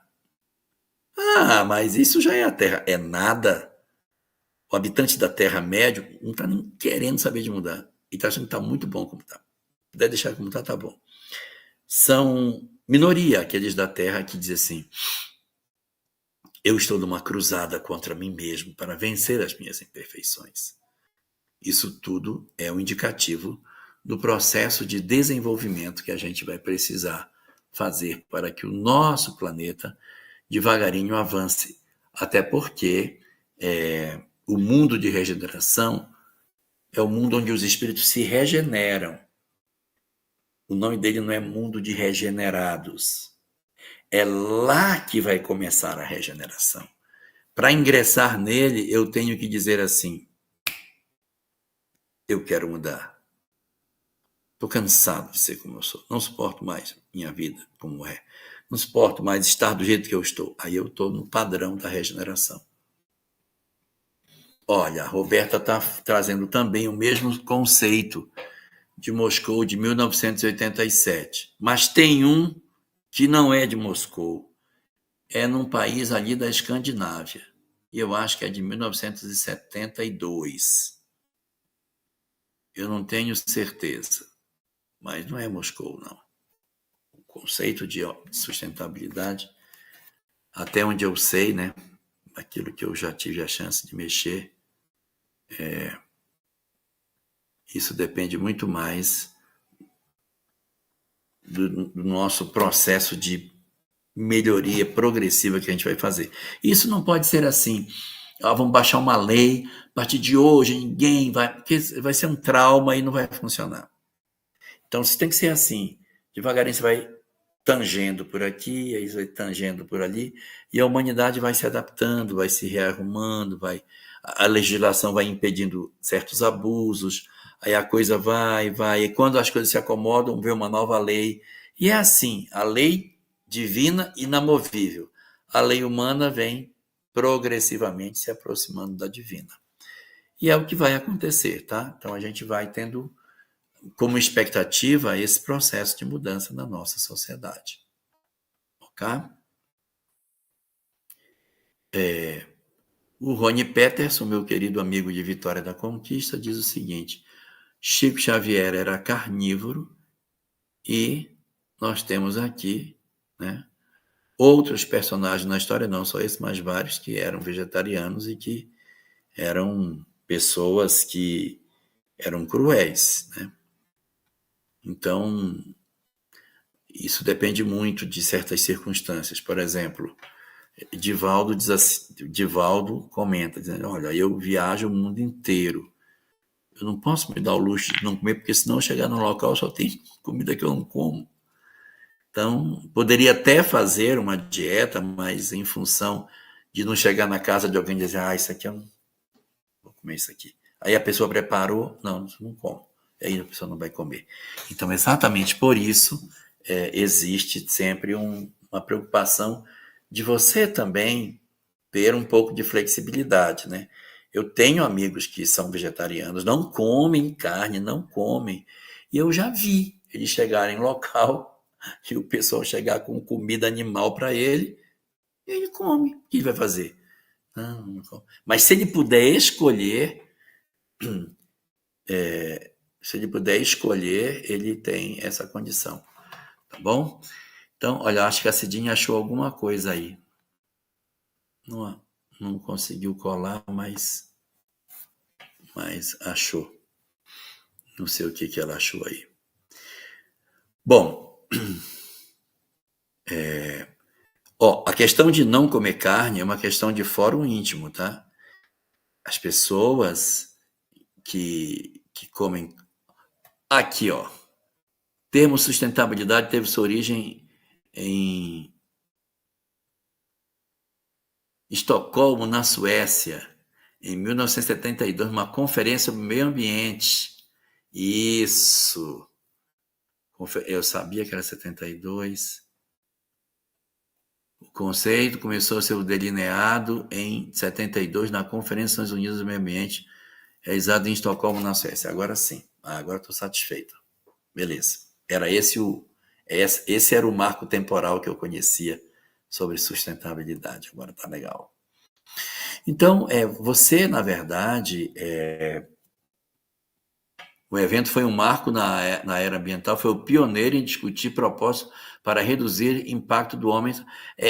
Ah, mas isso já é a Terra. É nada. O habitante da Terra médio não está nem querendo saber de mudar. Ele está achando que está muito bom como está. Se puder deixar como está, tá bom. São minoria aqueles da Terra que dizem assim, eu estou numa cruzada contra mim mesmo para vencer as minhas imperfeições. Isso tudo é um indicativo do processo de desenvolvimento que a gente vai precisar fazer para que o nosso planeta devagarinho avance. Até porque o mundo de regeneração é o mundo onde os espíritos se regeneram. O nome dele não é mundo de regenerados. É lá que vai começar a regeneração. Para ingressar nele, eu tenho que dizer assim, eu quero mudar. Estou cansado de ser como eu sou. Não suporto mais minha vida como é. Não suporto mais estar do jeito que eu estou. Aí eu estou no padrão da regeneração. Olha, a Roberta está trazendo também o mesmo conceito de Moscou de 1987. Mas tem um que não é de Moscou. É num país ali da Escandinávia. E eu acho que é de 1972. Eu não tenho certeza. Mas não é Moscou, não. O conceito de sustentabilidade, até onde eu sei, né, aquilo que eu já tive a chance de mexer, Isso depende muito mais do nosso processo de melhoria progressiva que a gente vai fazer. Isso não pode ser assim. Vamos baixar uma lei, a partir de hoje ninguém vai. Porque vai ser um trauma e não vai funcionar. Então, isso tem que ser assim. Devagarinho você vai tangendo por aqui, aí vai tangendo por ali, e a humanidade vai se adaptando, vai se rearrumando, a legislação vai impedindo certos abusos, aí a coisa vai, e quando as coisas se acomodam, vem uma nova lei. E é assim, a lei divina inamovível. A lei humana vem progressivamente se aproximando da divina. E é o que vai acontecer, tá? Então a gente vai tendo como expectativa esse processo de mudança na nossa sociedade. Ok? O Rony Peterson, meu querido amigo de Vitória da Conquista, diz o seguinte: Chico Xavier era carnívoro e nós temos aqui, né, outros personagens na história, não só esse, mas vários que eram vegetarianos e que eram pessoas que eram cruéis, né? Então, isso depende muito de certas circunstâncias. Por exemplo, Divaldo diz assim, Divaldo comenta, dizendo, olha, eu viajo o mundo inteiro. Eu não posso me dar o luxo de não comer, porque senão eu chegar no local só tem comida que eu não como. Então, poderia até fazer uma dieta, mas em função de não chegar na casa de alguém e dizer, isso aqui eu não vou comer isso aqui. Aí a pessoa preparou, não como. Aí a pessoa não vai comer. Então, exatamente por isso, existe sempre uma preocupação de você também ter um pouco de flexibilidade, né? Eu tenho amigos que são vegetarianos, não comem carne, não comem. E eu já vi eles chegarem em local e o pessoal chegar com comida animal para ele, e ele come. O que ele vai fazer? Não come. Mas se ele puder escolher, ele tem essa condição, tá bom? Então, olha, acho que a Cidinha achou alguma coisa aí. Não, não conseguiu colar, mas achou. Não sei o que ela achou aí. Bom, a questão de não comer carne é uma questão de fórum íntimo, tá? As pessoas que comem. Aqui, ó. Termo sustentabilidade teve sua origem em Estocolmo, na Suécia, em 1972, uma conferência sobre meio ambiente. Isso. Eu sabia que era 72. O conceito começou a ser delineado em 72 na Conferência das Nações Unidas do Meio Ambiente, realizada em Estocolmo, na Suécia. Agora sim. Agora estou satisfeito. Beleza. Esse era o marco temporal que eu conhecia sobre sustentabilidade. Agora tá legal. Então, você, na verdade, o evento foi um marco na era ambiental, foi o pioneiro em discutir propostas para reduzir o impacto do homem.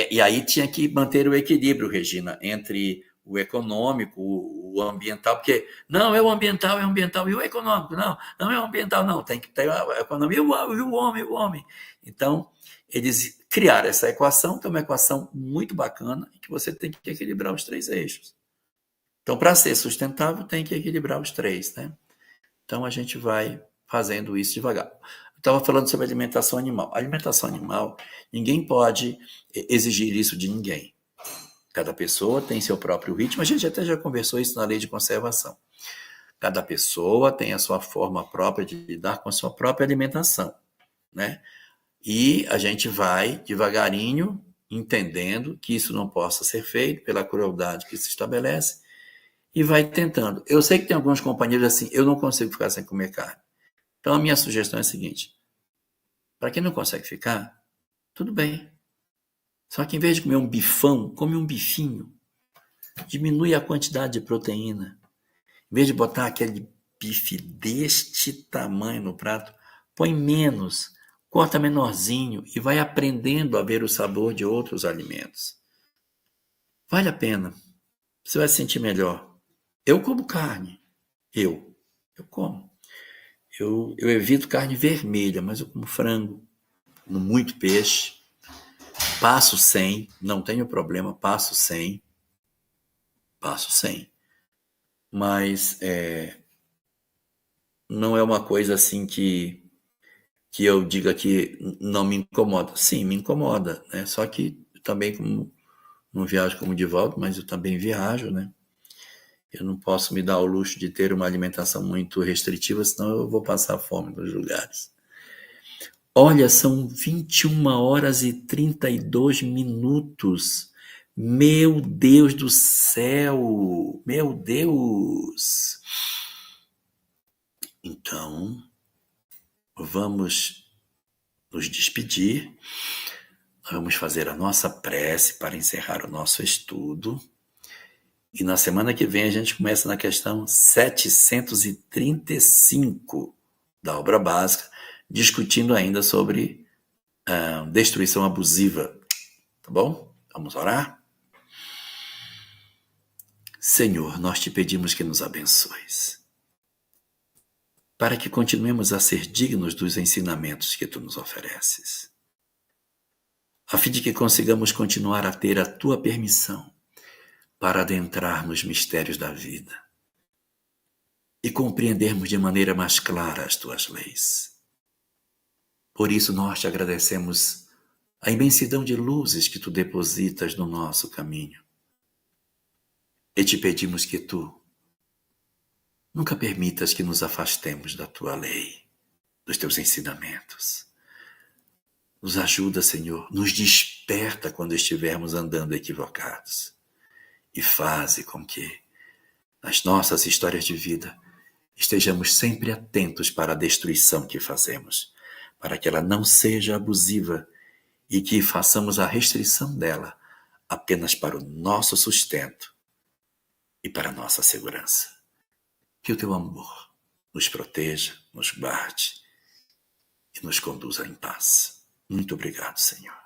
E aí tinha que manter o equilíbrio, Regina, entre o econômico, o ambiental, porque não, é o ambiental, e o econômico, não é o ambiental, não, tem que ter a economia e o homem. Então, eles criaram essa equação, que é uma equação muito bacana, que você tem que equilibrar os três eixos. Então, para ser sustentável, tem que equilibrar os três, né? Então a gente vai fazendo isso devagar. Eu estava falando sobre alimentação animal. Alimentação animal, ninguém pode exigir isso de ninguém. Cada pessoa tem seu próprio ritmo. A gente até já conversou isso na lei de conservação. Cada pessoa tem a sua forma própria de lidar com a sua própria alimentação, né? E a gente vai devagarinho entendendo que isso não possa ser feito pela crueldade que se estabelece e vai tentando. Eu sei que tem alguns companheiros assim, eu não consigo ficar sem comer carne. Então a minha sugestão é a seguinte: para quem não consegue ficar, tudo bem. Só que em vez de comer um bifão, come um bifinho. Diminui a quantidade de proteína. Em vez de botar aquele bife deste tamanho no prato, põe menos, corta menorzinho e vai aprendendo a ver o sabor de outros alimentos. Vale a pena. Você vai se sentir melhor. Eu como carne. Eu como. Eu evito carne vermelha, mas eu como frango, como muito peixe, passo sem, não tenho problema, passo sem, mas não é uma coisa assim que eu diga que não me incomoda. Sim, me incomoda, né? Só que também como não viajo como de volta, mas eu também viajo, né? Eu não posso me dar o luxo de ter uma alimentação muito restritiva, senão eu vou passar fome nos lugares. Olha, são 21h32. Meu Deus do céu! Meu Deus! Então, vamos nos despedir. Vamos fazer a nossa prece para encerrar o nosso estudo. E na semana que vem a gente começa na questão 735 da obra básica, discutindo ainda sobre destruição abusiva. Tá bom? Vamos orar? Senhor, nós te pedimos que nos abençoes, para que continuemos a ser dignos dos ensinamentos que tu nos ofereces, a fim de que consigamos continuar a ter a tua permissão para adentrar nos mistérios da vida e compreendermos de maneira mais clara as tuas leis. Por isso nós te agradecemos a imensidão de luzes que tu depositas no nosso caminho. E te pedimos que tu nunca permitas que nos afastemos da tua lei, dos teus ensinamentos. Nos ajuda, Senhor, nos desperta quando estivermos andando equivocados e faze com que, nas nossas histórias de vida, estejamos sempre atentos para a destruição que fazemos, para que ela não seja abusiva e que façamos a restrição dela apenas para o nosso sustento e para a nossa segurança. Que o teu amor nos proteja, nos guarde e nos conduza em paz. Muito obrigado, Senhor.